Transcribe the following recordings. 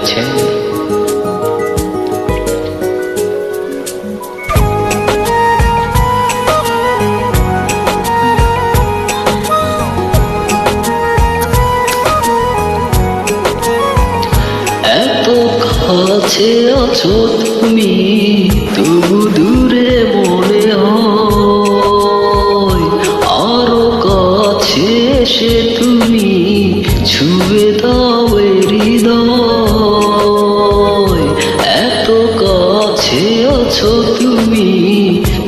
শুনেছেন। এত কাছে আছো তুমি, তবু দূরে মনে হয়। আরো কাছে এসে তুমি ছুঁয়ে দাও এ হৃদয়। এত কাছে আছো তুমি,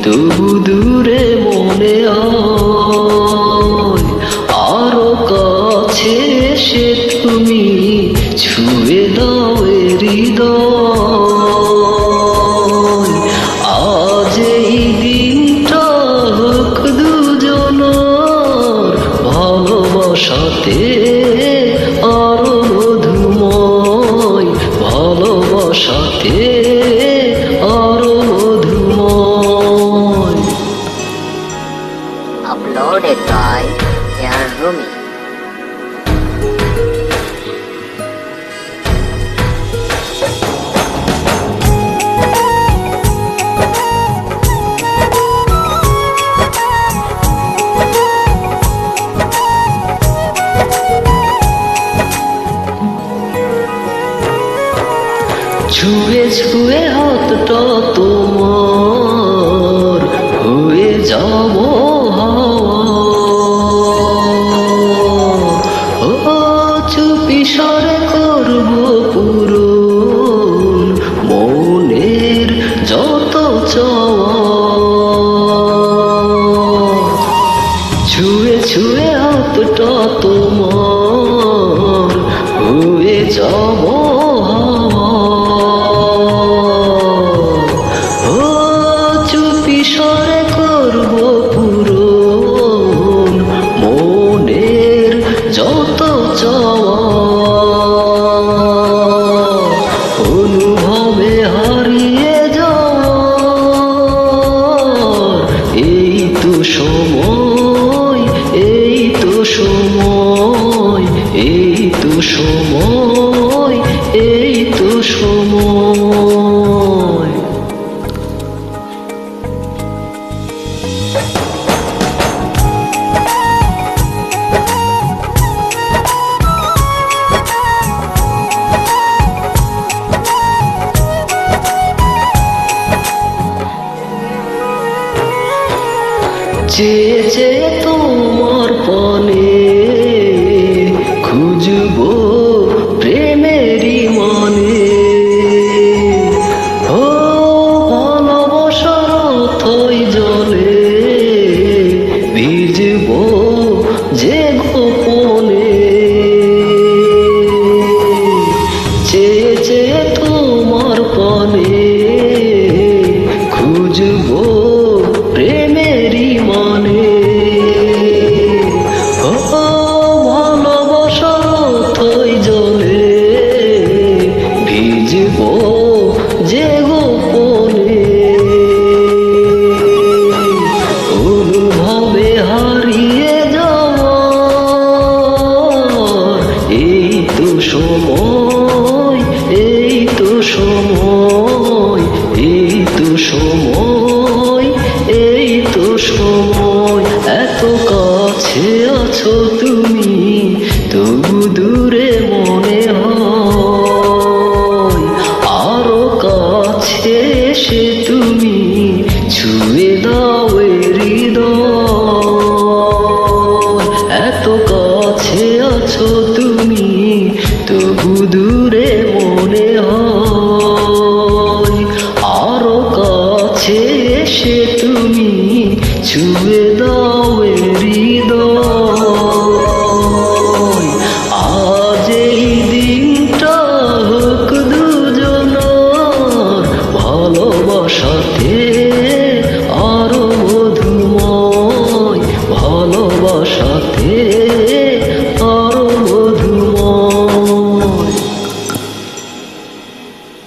তবু দূরে মনে হয়। আরো কাছে এসে তুমি ছুঁয়ে দাও এ হৃদয়। আজ এই দিনটা হোক দুজনার ভালোবাসাতে আরো মধুময়, ভালোবাসাতে আরো মধুময়। Uploaded by Jan Rumi. ছুঁয়ে ছুঁয়ে হাতটা তোমার হয়ে যাব হাওয়া। চুপি সারে করব পূরণ মনের যত চাওয়া। ছুঁয়ে ছুঁয়ে হাতটা তোমার হয়ে যাব সরে করব পূরণ মনের যত চাওয়া। অনুভবে হারিয়ে যাওয়ার এই তো সময়, এই তো সময়, এই তো সময়, এই তো সময়। চেয়ে চেয়ে তোমার পানে